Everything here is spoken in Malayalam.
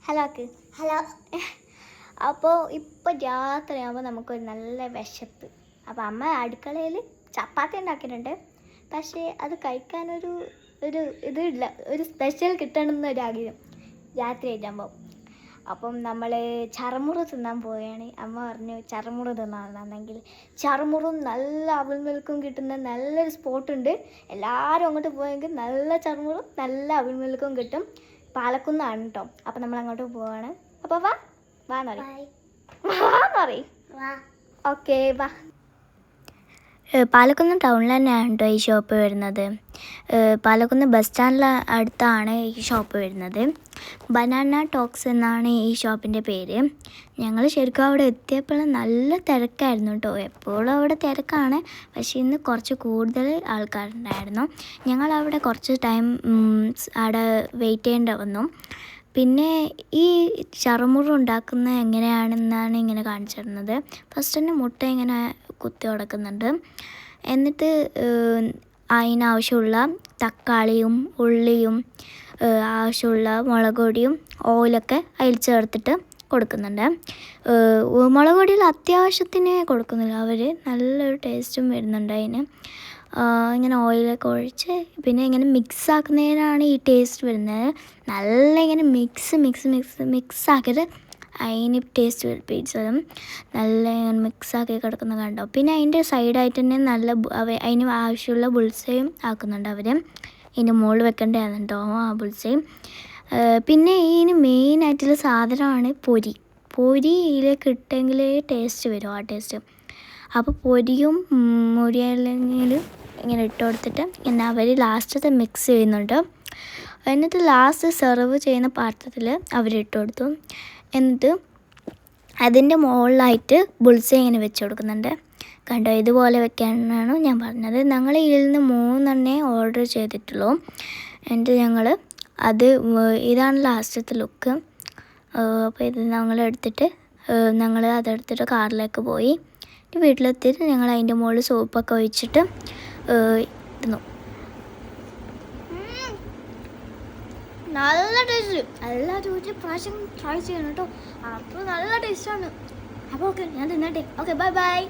ഹലോ ആക്ക്. ഹലോ. അപ്പോൾ ഇപ്പോൾ രാത്രിയാകുമ്പോൾ നമുക്കൊരു നല്ല വിശപ്പ്. അപ്പോൾ അമ്മ അടുക്കളയിൽ ചപ്പാത്തി ഉണ്ടാക്കിയിട്ടുണ്ട്. പക്ഷേ അത് കഴിക്കാനൊരു ഒരു ഇതില്ല, ഒരു സ്പെഷ്യൽ കിട്ടണമെന്നൊരാഗ്രഹം രാത്രി ആയിട്ടാകുമ്പോൾ. അപ്പം നമ്മൾ ചറുമുറു തിന്നാൻ പോവുകയാണ്. അമ്മ പറഞ്ഞു ചറുമുറു തിന്നാണെന്നെങ്കിൽ ചറുമുറും നല്ല അവിൽ മിൽക്കും കിട്ടുന്ന നല്ലൊരു സ്പോട്ടുണ്ട്. എല്ലാവരും അങ്ങോട്ട് പോയെങ്കിൽ നല്ല ചറുമുറും നല്ല അവിൽ മിൽക്കും കിട്ടും. പാലക്കുന്നാണ് കേട്ടോ. അപ്പം നമ്മൾ അങ്ങോട്ട് പോവാണ്. അപ്പോൾ വാന്നറി ഓക്കെ വാ. പാലക്കുന്ന് ടൗണിൽ തന്നെയാണ് കേട്ടോ ഈ ഷോപ്പ് വരുന്നത്. പാലക്കുന്ന് ബസ് സ്റ്റാൻഡിൽ അടുത്താണ് ഈ ഷോപ്പ് വരുന്നത്. ബനാന ടോക്സ് എന്നാണ് ഈ ഷോപ്പിൻ്റെ പേര്. ഞങ്ങൾ ശരിക്കും അവിടെ എത്തിയപ്പോൾ നല്ല തിരക്കായിരുന്നു കേട്ടോ. എപ്പോഴും അവിടെ തിരക്കാണ്, പക്ഷേ ഇന്ന് കുറച്ച് കൂടുതൽ ആൾക്കാരുണ്ടായിരുന്നു. ഞങ്ങളവിടെ കുറച്ച് ടൈം അവിടെ വെയിറ്റ് ചെയ്യേണ്ടി വന്നു. പിന്നെ ഈ ചറുമുറു ഉണ്ടാക്കുന്നത് എങ്ങനെയാണെന്നാണ് ഇങ്ങനെ കാണിച്ചു തരുന്നത്. ഫസ്റ്റ് തന്നെ മുട്ട ഇങ്ങനെ കുത്തി ഉടക്കുന്നുണ്ട്. എന്നിട്ട് അതിനാവശ്യമുള്ള തക്കാളിയും ഉള്ളിയും ആവശ്യമുള്ള മുളക് പൊടിയും ഓയിലൊക്കെ അതിൽ ചേർത്തിട്ട് കൊടുക്കുന്നുണ്ട്. മുളക് പൊടിയിൽ അത്യാവശ്യത്തിന് കൊടുക്കുന്നില്ല അവർ, നല്ലൊരു ടേസ്റ്റും വരുന്നുണ്ട് അതിന്. ഇങ്ങനെ ഓയിലൊക്കെ ഒഴിച്ച് പിന്നെ ഇങ്ങനെ മിക്സ് ആക്കുന്നതിനാണ് ഈ ടേസ്റ്റ് വരുന്നത്. നല്ല ഇങ്ങനെ മിക്സ് ആക്കിയിട്ട് അതിന് ടേസ്റ്റ് പിടിച്ചതും നല്ല മിക്സാക്കി കിടക്കുന്ന കണ്ടോ. പിന്നെ അതിൻ്റെ സൈഡായിട്ട് തന്നെ നല്ല അതിന് ആവശ്യമുള്ള ബുൾസയും ആക്കുന്നുണ്ട് അവർ. ഇതിൻ്റെ മുകളിൽ വെക്കേണ്ടതാണ് കേട്ടോ ആ ബുൾസയും. പിന്നെ ഇതിന് മെയിനായിട്ടുള്ള സാധനമാണ് പൊരി. പൊരി ഇതിലേക്ക് ഇട്ടെങ്കിലേ ടേസ്റ്റ് വരും, ആ ടേസ്റ്റ്. അപ്പോൾ പൊരിയും മുരിയല്ലെങ്കിൽ ഇങ്ങനെ ഇട്ട് കൊടുത്തിട്ട് പിന്നെ അവർ ലാസ്റ്റത്തെ മിക്സ് ചെയ്യുന്നുണ്ട്. എന്നിട്ട് ലാസ്റ്റ് സെർവ് ചെയ്യുന്ന പാത്രത്തിൽ അവരിട്ട് കൊടുത്തു. എന്നിട്ട് അതിൻ്റെ മുകളിലായിട്ട് ബുൾസ ഇങ്ങനെ വെച്ച് കൊടുക്കുന്നുണ്ട് കണ്ടോ. ഇതുപോലെ വെക്കാനാണ് ഞാൻ പറഞ്ഞത്. ഞങ്ങൾ ഇതിൽ നിന്ന് 3 ഓർഡർ ചെയ്തിട്ടുള്ളൂ. എന്നിട്ട് ഞങ്ങൾ ഇതാണ് ലാസ്റ്റത്തെ ലുക്ക്. അപ്പോൾ ഇത് ഞങ്ങളെടുത്തിട്ട് അതെടുത്തിട്ട് കാറിലേക്ക് പോയി. വീട്ടിലെത്തിയിട്ട് ഞങ്ങൾ അതിൻ്റെ മുകളിൽ സോപ്പൊക്കെ ഒഴിച്ചിട്ട് ഇരുന്നു. നല്ല ടേസ്റ്റ്. എല്ലാവരും ഒരു പ്രാവശ്യം ട്രൈ ചെയ്യണം കേട്ടോ. അപ്പോൾ നല്ല ടേസ്റ്റാണ്. അപ്പോൾ ഓക്കെ, ഞാൻ തിന്നട്ടെ. Okay, by.